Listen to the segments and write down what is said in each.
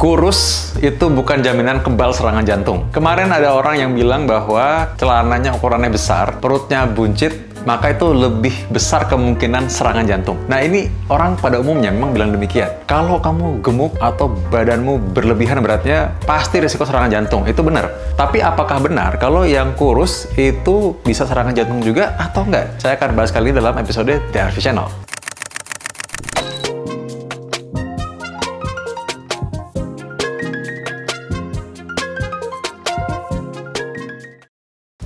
Kurus itu bukan jaminan kebal serangan jantung. Kemarin ada orang yang bilang bahwa celananya ukurannya besar, perutnya buncit, maka itu lebih besar kemungkinan serangan jantung. Nah, ini orang pada umumnya memang bilang demikian. Kalau kamu gemuk atau badanmu berlebihan beratnya, pasti risiko serangan jantung. Itu benar. Tapi apakah benar kalau yang kurus itu bisa serangan jantung juga atau enggak? Saya akan bahas kali ini dalam episode The RV Channel.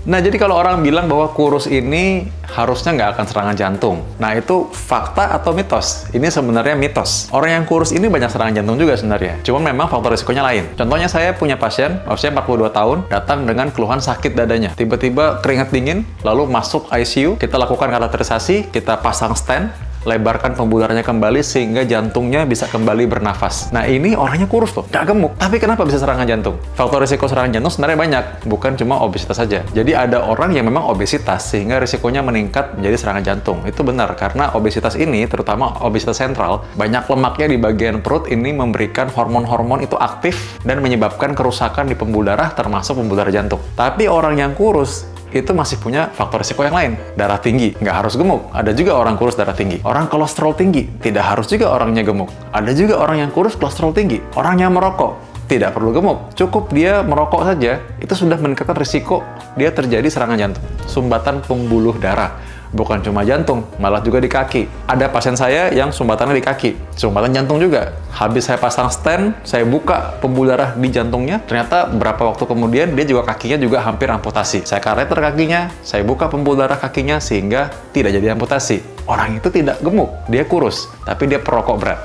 Nah, jadi kalau orang bilang bahwa kurus ini harusnya nggak akan serangan jantung. Nah, itu fakta atau mitos? Ini sebenarnya mitos. Orang yang kurus ini banyak serangan jantung juga sebenarnya. Cuma memang faktor risikonya lain. Contohnya saya punya pasien, usia 42 tahun, datang dengan keluhan sakit dadanya. Tiba-tiba keringat dingin, lalu masuk ICU, kita lakukan kateterisasi, kita pasang stent, lebarkan pembuluh-darahnya kembali sehingga jantungnya bisa kembali bernafas. Nah, ini orangnya kurus tuh, nggak gemuk. Tapi kenapa bisa serangan jantung? Faktor risiko serangan jantung sebenarnya banyak, bukan cuma obesitas saja. Jadi ada orang yang memang obesitas sehingga risikonya meningkat menjadi serangan jantung. Itu benar, karena obesitas ini, terutama obesitas sentral, banyak lemaknya di bagian perut ini memberikan hormon-hormon itu aktif dan menyebabkan kerusakan di pembuluh darah termasuk pembuluh darah jantung. Tapi orang yang kurus itu masih punya faktor risiko yang lain. Darah tinggi, nggak harus gemuk. Ada juga orang kurus darah tinggi. Orang kolesterol tinggi, tidak harus juga orangnya gemuk. Ada juga orang yang kurus kolesterol tinggi. Orang yang merokok, tidak perlu gemuk. Cukup dia merokok saja, itu sudah meningkatkan risiko dia terjadi serangan jantung. Sumbatan pembuluh darah. Bukan cuma jantung, malah juga di kaki. Ada pasien saya yang sumbatannya di kaki. Sumbatan jantung juga. Habis saya pasang stent, saya buka pembuluh darah di jantungnya, ternyata beberapa waktu kemudian dia juga kakinya juga hampir amputasi. Saya kateter kakinya, saya buka pembuluh darah kakinya sehingga tidak jadi amputasi. Orang itu tidak gemuk, dia kurus, tapi dia perokok berat.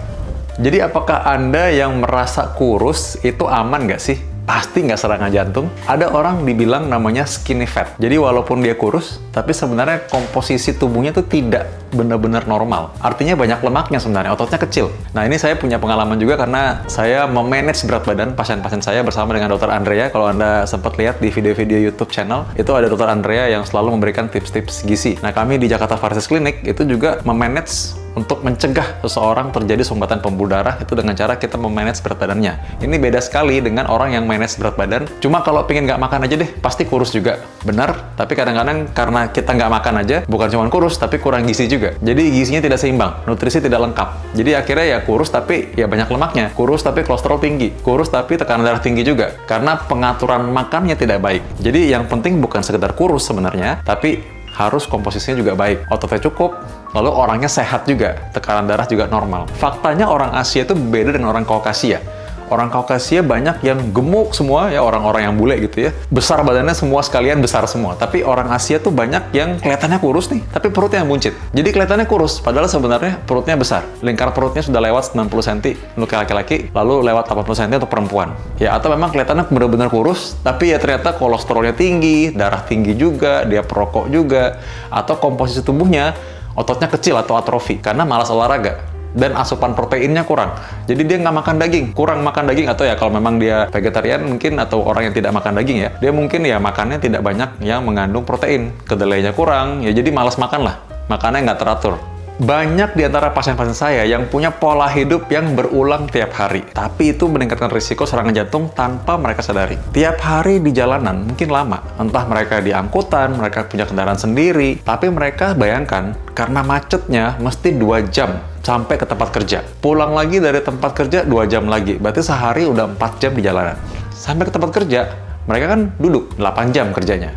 Jadi apakah Anda yang merasa kurus itu aman nggak sih? Pasti nggak serangan jantung. Ada orang dibilang namanya skinny fat. Jadi walaupun dia kurus, tapi sebenarnya komposisi tubuhnya tuh tidak benar-benar normal. Artinya banyak lemaknya sebenarnya, ototnya kecil. Nah, ini saya punya pengalaman juga karena saya memanage berat badan pasien-pasien saya bersama dengan Dr. Andrea. Kalau Anda sempat lihat di video-video YouTube channel, itu ada Dr. Andrea yang selalu memberikan tips-tips gizi. Nah, kami di Jakarta Varsity Clinic itu juga memanage untuk mencegah seseorang terjadi sumbatan pembuluh darah itu dengan cara kita memanage berat badannya. Ini beda sekali dengan orang yang manage berat badan. Cuma kalau pengen nggak makan aja deh, pasti kurus juga. Benar, tapi kadang-kadang karena kita nggak makan aja, bukan cuma kurus, tapi kurang gizi juga. Jadi gizinya tidak seimbang, nutrisi tidak lengkap. Jadi akhirnya ya kurus tapi ya banyak lemaknya. Kurus tapi kolesterol tinggi. Kurus tapi tekanan darah tinggi juga. Karena pengaturan makannya tidak baik. Jadi yang penting bukan sekedar kurus sebenarnya, tapi harus komposisinya juga baik, ototnya cukup, lalu orangnya sehat juga, tekanan darah juga normal. Faktanya orang Asia itu beda dengan orang Kaukasia. Orang Kaukasia banyak yang gemuk semua, ya orang-orang yang bule gitu ya. Besar badannya semua sekalian besar semua. Tapi orang Asia tuh banyak yang kelihatannya kurus nih, tapi perutnya yang buncit. Jadi kelihatannya kurus, padahal sebenarnya perutnya besar. Lingkar perutnya sudah lewat 90 cm untuk laki-laki, lalu lewat 80 cm untuk perempuan. Ya, atau memang kelihatannya benar-benar kurus, tapi ya ternyata kolesterolnya tinggi, darah tinggi juga, dia perokok juga, atau komposisi tubuhnya ototnya kecil atau atrofi karena malas olahraga. Dan asupan proteinnya kurang. Jadi dia nggak makan daging, kurang makan daging, atau ya kalau memang dia vegetarian mungkin, atau orang yang tidak makan daging ya, dia mungkin ya makannya tidak banyak yang mengandung protein, kedelainya kurang, ya jadi malas makan lah, makannya nggak teratur. Banyak di antara pasien-pasien saya yang punya pola hidup yang berulang tiap hari. Tapi itu meningkatkan risiko serangan jantung tanpa mereka sadari. Tiap hari di jalanan mungkin lama. Entah mereka di angkutan, mereka punya kendaraan sendiri. Tapi mereka bayangkan, karena macetnya mesti 2 jam sampai ke tempat kerja. Pulang lagi dari tempat kerja 2 jam lagi. Berarti sehari udah 4 jam di jalanan. Sampai ke tempat kerja, mereka kan duduk 8 jam kerjanya.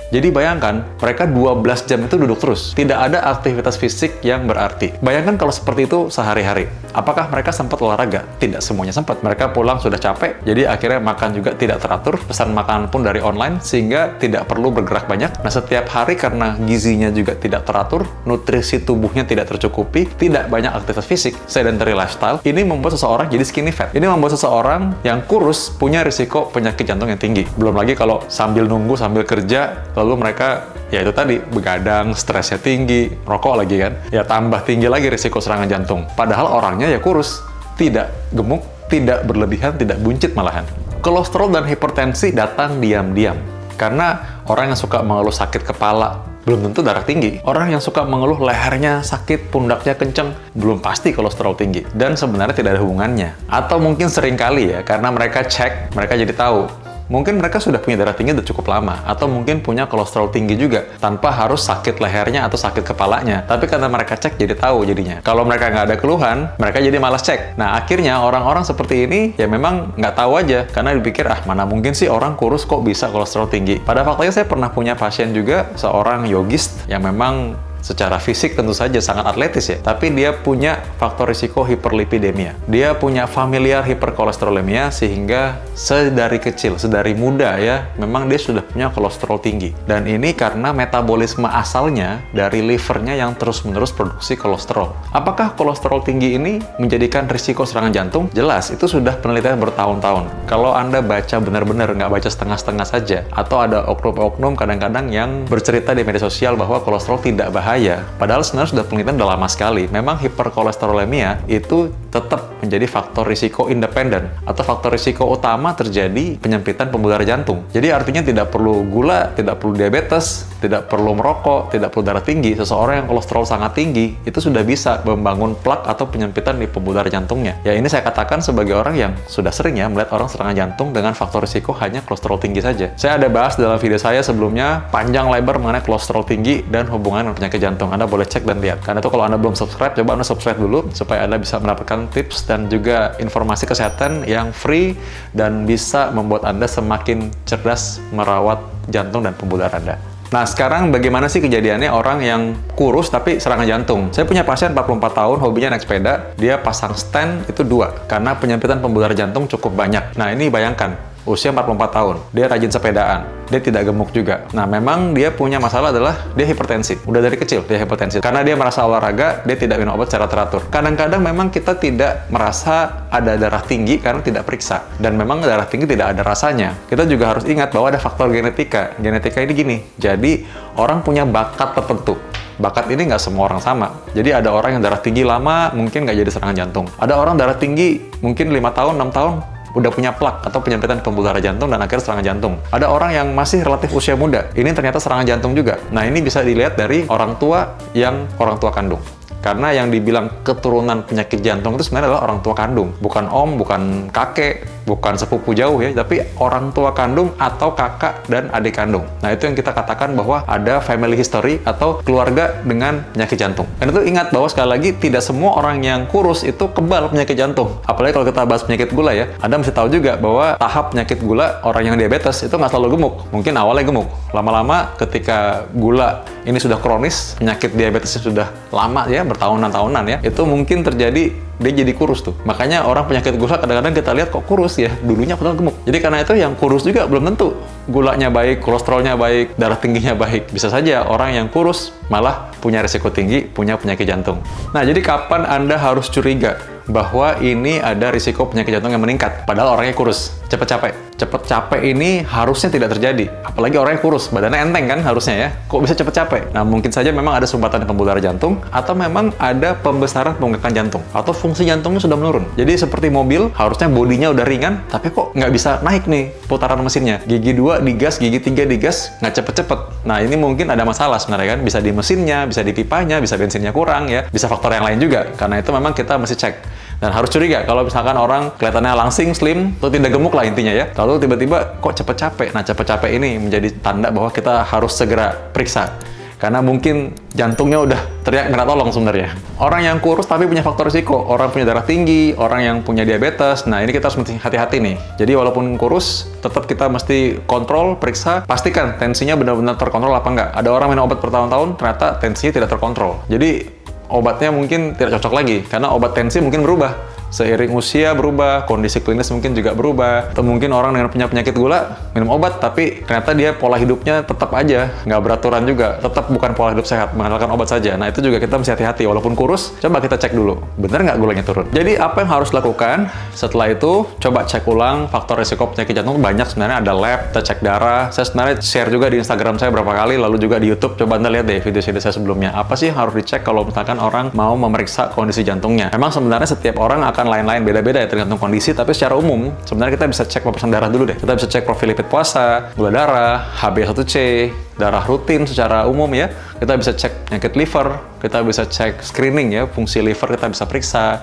Jadi bayangkan, mereka 12 jam itu duduk terus. Tidak ada aktivitas fisik yang berarti. Bayangkan kalau seperti itu sehari-hari. Apakah mereka sempat olahraga? Tidak semuanya sempat. Mereka pulang sudah capek, jadi akhirnya makan juga tidak teratur. Pesan makanan pun dari online, sehingga tidak perlu bergerak banyak. Nah, setiap hari karena gizinya juga tidak teratur, nutrisi tubuhnya tidak tercukupi, tidak banyak aktivitas fisik, sedentary lifestyle, ini membuat seseorang jadi skinny fat. Ini membuat seseorang yang kurus punya risiko penyakit jantung yang tinggi. Belum lagi kalau sambil nunggu, sambil kerja, lalu mereka, ya itu tadi, begadang, stresnya tinggi, rokok lagi kan, ya tambah tinggi lagi risiko serangan jantung. Padahal orangnya ya kurus, tidak gemuk, tidak berlebihan, tidak buncit malahan. Kolesterol dan hipertensi datang diam-diam. Karena orang yang suka mengeluh sakit kepala, belum tentu darah tinggi. Orang yang suka mengeluh lehernya sakit, pundaknya kenceng, belum pasti kolesterol tinggi. Dan sebenarnya tidak ada hubungannya. Atau mungkin seringkali ya, karena mereka cek, mereka jadi tahu. Mungkin mereka sudah punya darah tinggi udah cukup lama, atau mungkin punya kolesterol tinggi juga, tanpa harus sakit lehernya atau sakit kepalanya. Tapi karena mereka cek, jadi tahu jadinya. Kalau mereka nggak ada keluhan, mereka jadi malas cek. Nah, akhirnya orang-orang seperti ini, ya memang nggak tahu aja, karena dipikir, mana mungkin sih orang kurus kok bisa kolesterol tinggi. Pada faktanya saya pernah punya pasien juga, seorang yogis, yang memang secara fisik tentu saja sangat atletis ya, tapi dia punya faktor risiko hiperlipidemia. Dia punya familiar hiperkolesterolemia, sehingga sedari kecil, sedari muda ya, memang dia sudah punya kolesterol tinggi. Dan ini karena metabolisme asalnya dari livernya yang terus-menerus produksi kolesterol. Apakah kolesterol tinggi ini menjadikan risiko serangan jantung? Jelas, itu sudah penelitian bertahun-tahun. Kalau Anda baca benar-benar, nggak baca setengah-setengah saja, atau ada oknum-oknum kadang-kadang yang bercerita di media sosial bahwa kolesterol tidak bahaya, padahal sebenarnya sudah penelitian udah lama sekali. Memang hiperkolesterolemia itu tetap menjadi faktor risiko independen atau faktor risiko utama terjadi penyempitan pembuluh darah jantung. Jadi artinya tidak perlu gula, tidak perlu diabetes, tidak perlu merokok, tidak perlu darah tinggi. Seseorang yang kolesterol sangat tinggi itu sudah bisa membangun plak atau penyempitan di pembuluh darah jantungnya. Ya ini saya katakan sebagai orang yang sudah sering ya melihat orang serangan jantung dengan faktor risiko hanya kolesterol tinggi saja. Saya ada bahas dalam video saya sebelumnya panjang lebar mengenai kolesterol tinggi dan hubungan dengan penyakit jantung. Anda boleh cek dan lihat. Karena itu kalau Anda belum subscribe, coba Anda subscribe dulu supaya Anda bisa mendapatkan tips dan juga informasi kesehatan yang free dan bisa membuat Anda semakin cerdas merawat jantung dan pembuluh darah Anda. Nah, sekarang bagaimana sih kejadiannya orang yang kurus tapi serangan jantung? Saya punya pasien 44 tahun, hobinya naik sepeda, dia pasang stent itu 2, karena penyempitan pembuluh darah jantung cukup banyak. Nah, ini bayangkan, usia 44 tahun, dia rajin sepedaan, dia tidak gemuk juga. Nah, memang dia punya masalah adalah dia hipertensi. Udah dari kecil dia hipertensi. Karena dia merasa olahraga, dia tidak minum obat secara teratur. Kadang-kadang memang kita tidak merasa ada darah tinggi karena tidak periksa. Dan memang darah tinggi tidak ada rasanya. Kita juga harus ingat bahwa ada faktor genetika. Genetika ini gini, jadi orang punya bakat tertentu. Bakat ini nggak semua orang sama. Jadi ada orang yang darah tinggi lama, mungkin nggak jadi serangan jantung. Ada orang darah tinggi, mungkin 5 tahun, 6 tahun, udah punya plak atau penyempitan pembuluh darah jantung dan akhirnya serangan jantung. Ada orang yang masih relatif usia muda, ini ternyata serangan jantung juga. Nah, ini bisa dilihat dari orang tua yang orang tua kandung. Karena yang dibilang keturunan penyakit jantung itu sebenarnya adalah orang tua kandung. Bukan om, bukan kakek, bukan sepupu jauh ya, tapi orang tua kandung atau kakak dan adik kandung. Nah, itu yang kita katakan bahwa ada family history atau keluarga dengan penyakit jantung. Dan itu ingat bahwa sekali lagi tidak semua orang yang kurus itu kebal penyakit jantung. Apalagi kalau kita bahas penyakit gula ya, Anda mesti tahu juga bahwa tahap penyakit gula orang yang diabetes itu nggak selalu gemuk. Mungkin awalnya gemuk. Lama-lama ketika gula ini sudah kronis, penyakit diabetesnya sudah lama ya, bertahun-tahunan ya, itu mungkin terjadi dia jadi kurus tuh. Makanya orang penyakit gula kadang-kadang kita lihat kok kurus ya, dulunya padahal gemuk. Jadi karena itu yang kurus juga belum tentu gulanya baik, kolesterolnya baik, darah tingginya baik. Bisa saja orang yang kurus malah punya risiko tinggi, punya penyakit jantung. Nah, jadi kapan Anda harus curiga bahwa ini ada risiko penyakit jantung yang meningkat, padahal orangnya kurus? Cepet capek. Cepet capek ini harusnya tidak terjadi. Apalagi orangnya kurus, badannya enteng kan harusnya ya. Kok bisa cepet capek? Nah, mungkin saja memang ada sumbatan di pembuluh darah jantung, atau memang ada pembesaran pembengkakan jantung, atau fungsi jantungnya sudah menurun. Jadi seperti mobil, harusnya bodinya udah ringan, tapi kok nggak bisa naik nih putaran mesinnya. Gigi 2 digas, gigi 3 digas, nggak cepet-cepet. Nah, ini mungkin ada masalah sebenarnya kan. Bisa di mesinnya, bisa di pipanya, bisa bensinnya kurang ya. Bisa faktor yang lain juga. Karena itu memang kita mesti cek. Dan harus curiga kalau misalkan orang kelihatannya langsing, slim, atau tidak gemuk lah intinya ya. Lalu tiba-tiba kok cepet capek. Nah, cepet capek ini menjadi tanda bahwa kita harus segera periksa. Karena mungkin jantungnya udah teriak minta tolong sebenarnya. Orang yang kurus tapi punya faktor risiko. Orang punya darah tinggi, orang yang punya diabetes. Nah, ini kita harus mesti hati-hati nih. Jadi walaupun kurus, tetap kita mesti kontrol, periksa. Pastikan tensinya benar-benar terkontrol apa enggak. Ada orang minum obat bertahun-tahun, ternyata tensinya tidak terkontrol. Jadi obatnya mungkin tidak cocok lagi, karena obat tensi mungkin berubah. Seiring usia berubah, kondisi klinis mungkin juga berubah. Atau mungkin orang dengan punya penyakit gula, minum obat, tapi ternyata dia pola hidupnya tetap aja, nggak beraturan juga. Tetap bukan pola hidup sehat, mengandalkan obat saja. Nah, itu juga kita mesti hati-hati. Walaupun kurus, coba kita cek dulu. Bener nggak gulanya turun? Jadi, apa yang harus dilakukan? Setelah itu, coba cek ulang faktor risiko penyakit jantung. Banyak sebenarnya, ada lab, kita cek darah. Saya sebenarnya share juga di Instagram saya berapa kali, lalu juga di YouTube. Coba Anda lihat deh video-video saya sebelumnya. Apa sih yang harus dicek kalau misalkan orang mau memeriksa kondisi jantungnya? Memang sebenarnya setiap orang akan kesehatan lain-lain beda-beda ya tergantung kondisi, tapi secara umum sebenarnya kita bisa cek lapisan darah dulu deh. Kita bisa cek profil lipid puasa, gula darah, HbA1c, darah rutin secara umum ya. Kita bisa cek penyakit liver, kita bisa cek screening ya, fungsi liver kita bisa periksa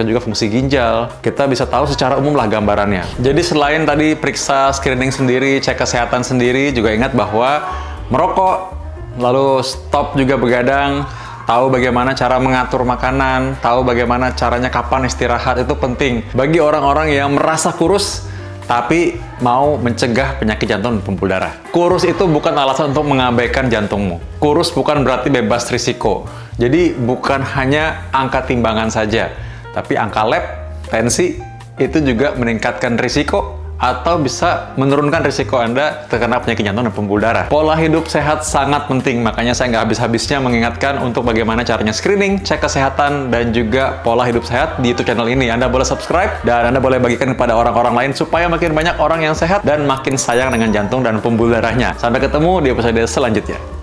juga fungsi ginjal, kita bisa tahu secara umum lah gambarannya. Jadi selain tadi periksa screening sendiri, cek kesehatan sendiri, juga ingat bahwa merokok, lalu stop juga begadang, tahu bagaimana cara mengatur makanan, tahu bagaimana caranya kapan istirahat, itu penting bagi orang-orang yang merasa kurus tapi mau mencegah penyakit jantung dan pembuluh darah. Kurus itu bukan alasan untuk mengabaikan jantungmu. Kurus bukan berarti bebas risiko. Jadi bukan hanya angka timbangan saja, tapi angka lab, tensi, itu juga meningkatkan risiko atau bisa menurunkan risiko Anda terkena penyakit jantung dan pembuluh darah. Pola hidup sehat sangat penting, makanya saya nggak habis-habisnya mengingatkan untuk bagaimana caranya screening, cek kesehatan, dan juga pola hidup sehat di YouTube channel ini. Anda boleh subscribe, dan Anda boleh bagikan kepada orang-orang lain supaya makin banyak orang yang sehat dan makin sayang dengan jantung dan pembuluh darahnya. Sampai ketemu di episode selanjutnya.